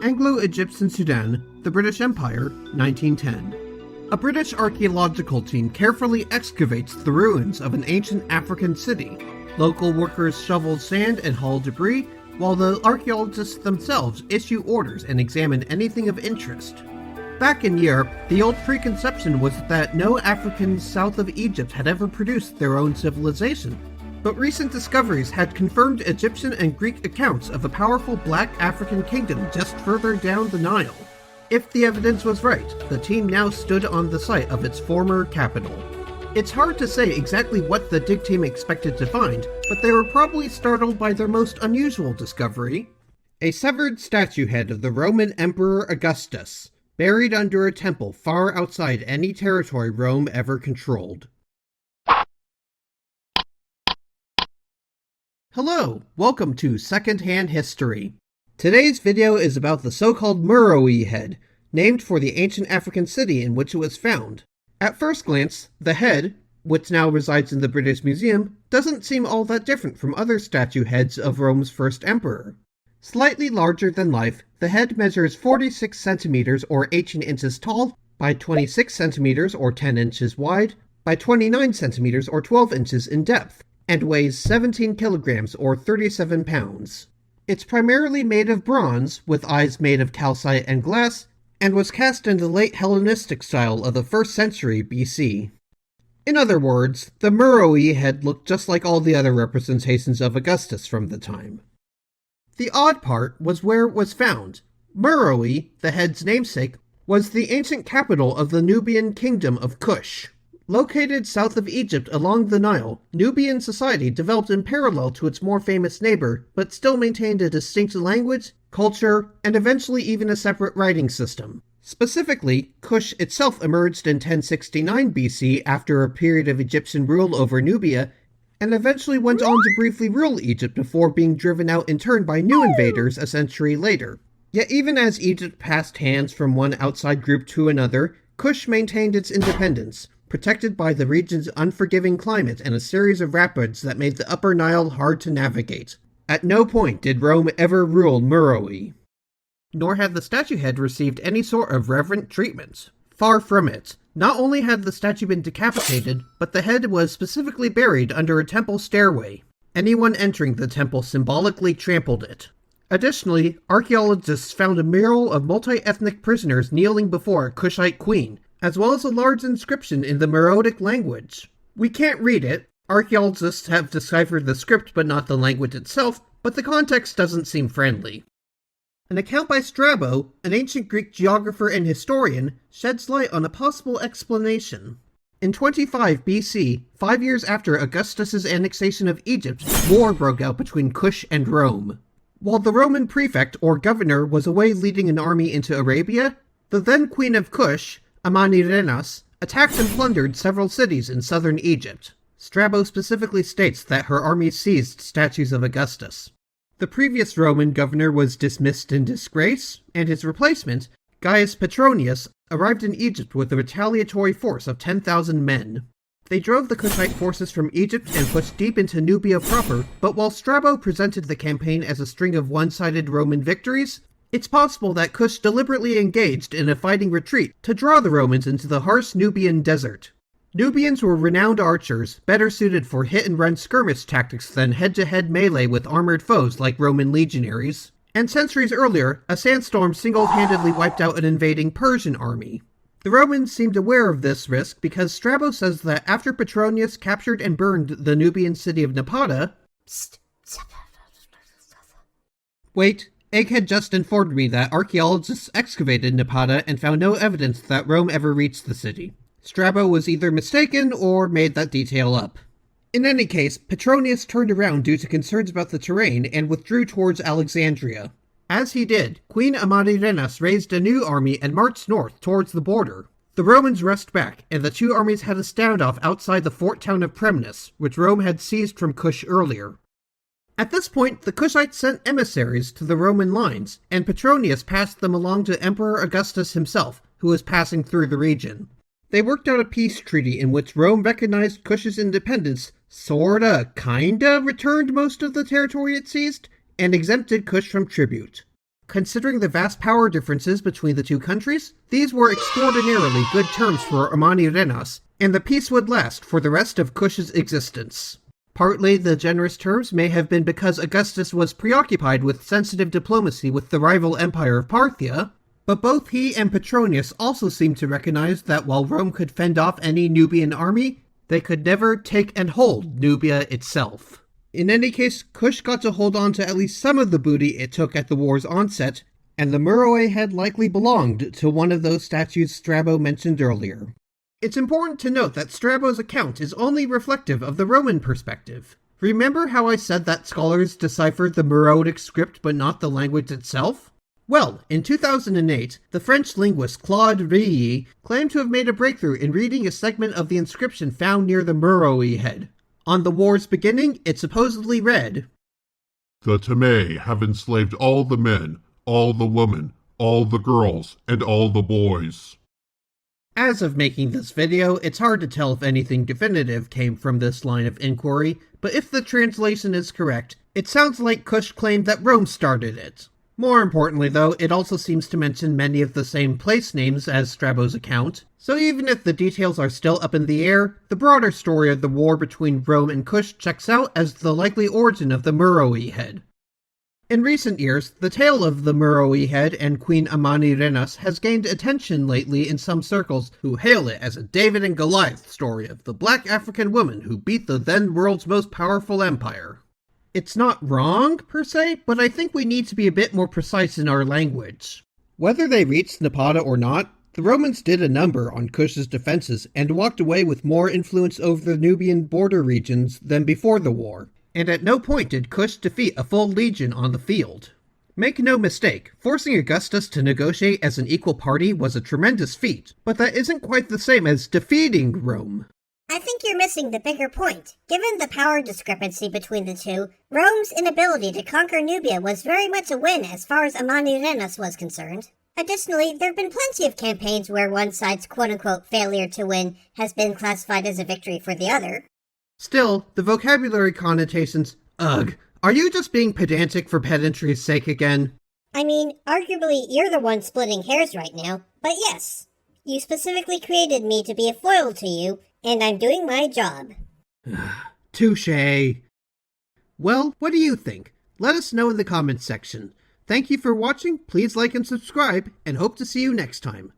Anglo-Egyptian Sudan, the British Empire, 1910. A British archaeological team carefully excavates the ruins of an ancient African city. Local workers shovel sand and haul debris, while the archaeologists themselves issue orders and examine anything of interest. Back in Europe, the old preconception was that no Africans south of Egypt had ever produced their own civilization. But recent discoveries had confirmed Egyptian and Greek accounts of a powerful black African kingdom just further down the Nile. If the evidence was right, the team now stood on the site of its former capital. It's hard to say exactly what the dig team expected to find, but they were probably startled by their most unusual discovery: a severed statue head of the Roman Emperor Augustus, buried under a temple far outside any territory Rome ever controlled. Hello, welcome to Secondhand History. Today's video is about the so-called Meroe head, named for the ancient African city in which it was found. At first glance, the head, which now resides in the British Museum, doesn't seem all that different from other statue heads of Rome's first emperor. Slightly larger than life, the head measures 46 centimeters or 18 inches tall, by 26 centimeters or 10 inches wide, by 29 centimeters or 12 inches in depth, and weighs 17 kilograms or 37 pounds. It's primarily made of bronze, with eyes made of calcite and glass, and was cast in the late Hellenistic style of the 1st century BC. In other words, the Meroe head looked just like all the other representations of Augustus from the time. The odd part was where it was found. Meroe, the head's namesake, was the ancient capital of the Nubian kingdom of Kush. Located south of Egypt along the Nile, Nubian society developed in parallel to its more famous neighbor, but still maintained a distinct language, culture, and eventually even a separate writing system. Specifically, Kush itself emerged in 1069 BC after a period of Egyptian rule over Nubia, and eventually went on to briefly rule Egypt before being driven out in turn by new invaders a century later. Yet even as Egypt passed hands from one outside group to another, Kush maintained its independence, protected by the region's unforgiving climate and a series of rapids that made the Upper Nile hard to navigate. At no point did Rome ever rule Meroe. Nor had the statue head received any sort of reverent treatment. Far from it. Not only had the statue been decapitated, but the head was specifically buried under a temple stairway. Anyone entering the temple symbolically trampled it. Additionally, archaeologists found a mural of multi-ethnic prisoners kneeling before a Kushite queen, as well as a large inscription in the Meroitic language. We can't read it. Archaeologists have deciphered the script but not the language itself, but the context doesn't seem friendly. An account by Strabo, an ancient Greek geographer and historian, sheds light on a possible explanation. In 25 BC, 5 years after Augustus's annexation of Egypt, war broke out between Kush and Rome. While the Roman prefect or governor was away leading an army into Arabia, the then queen of Kush, Amanirenas, attacked and plundered several cities in southern Egypt. Strabo specifically states that her army seized statues of Augustus. The previous Roman governor was dismissed in disgrace, and his replacement, Gaius Petronius, arrived in Egypt with a retaliatory force of 10,000 men. They drove the Kushite forces from Egypt and pushed deep into Nubia proper, but while Strabo presented the campaign as a string of one-sided Roman victories, it's possible that Kush deliberately engaged in a fighting retreat to draw the Romans into the harsh Nubian desert. Nubians were renowned archers, better suited for hit-and-run skirmish tactics than head-to-head melee with armored foes like Roman legionaries. And centuries earlier, a sandstorm single-handedly wiped out an invading Persian army. The Romans seemed aware of this risk because Strabo says that after Petronius captured and burned the Nubian city of Napata... Wait, Egghead just informed me that archaeologists excavated Napata and found no evidence that Rome ever reached the city. Strabo was either mistaken or made that detail up. In any case, Petronius turned around due to concerns about the terrain and withdrew towards Alexandria. As he did, Queen Amanirenas raised a new army and marched north towards the border. The Romans rushed back, and the two armies had a standoff outside the fort town of Premnus, which Rome had seized from Kush earlier. At this point, the Kushites sent emissaries to the Roman lines, and Petronius passed them along to Emperor Augustus himself, who was passing through the region. They worked out a peace treaty in which Rome recognized Kush's independence, kinda returned most of the territory it seized, and exempted Kush from tribute. Considering the vast power differences between the two countries, these were extraordinarily good terms for Amanirenas, and the peace would last for the rest of Kush's existence. Partly, the generous terms may have been because Augustus was preoccupied with sensitive diplomacy with the rival empire of Parthia, but both he and Petronius also seemed to recognize that while Rome could fend off any Nubian army, they could never take and hold Nubia itself. In any case, Kush got to hold on to at least some of the booty it took at the war's onset, and the Meroe head likely belonged to one of those statues Strabo mentioned earlier. It's important to note that Strabo's account is only reflective of the Roman perspective. Remember how I said that scholars deciphered the Meroitic script but not the language itself? Well, in 2008, the French linguist Claude Rilly claimed to have made a breakthrough in reading a segment of the inscription found near the Meroe head. On the war's beginning, it supposedly read, "The Tamae have enslaved all the men, all the women, all the girls, and all the boys." As of making this video, it's hard to tell if anything definitive came from this line of inquiry, but if the translation is correct, it sounds like Kush claimed that Rome started it. More importantly though, it also seems to mention many of the same place names as Strabo's account, so even if the details are still up in the air, the broader story of the war between Rome and Kush checks out as the likely origin of the Meroe head. In recent years, the tale of the Meroe head and Queen Amanirenas has gained attention lately in some circles who hail it as a David and Goliath story of the black African woman who beat the then world's most powerful empire. It's not wrong, per se, but I think we need to be a bit more precise in our language. Whether they reached Napata or not, the Romans did a number on Kush's defenses and walked away with more influence over the Nubian border regions than before the war, and at no point did Kush defeat a full legion on the field. Make no mistake, forcing Augustus to negotiate as an equal party was a tremendous feat, but that isn't quite the same as defeating Rome. I think you're missing the bigger point. Given the power discrepancy between the two, Rome's inability to conquer Nubia was very much a win as far as Amanirenas was concerned. Additionally, there have been plenty of campaigns where one side's quote-unquote failure to win has been classified as a victory for the other. Still, the vocabulary connotations, ugh, are you just being pedantic for pedantry's sake again? I mean, arguably you're the one splitting hairs right now, but yes, you specifically created me to be a foil to you, and I'm doing my job. Touché. Well, what do you think? Let us know in the comments section. Thank you for watching, please like and subscribe, and hope to see you next time.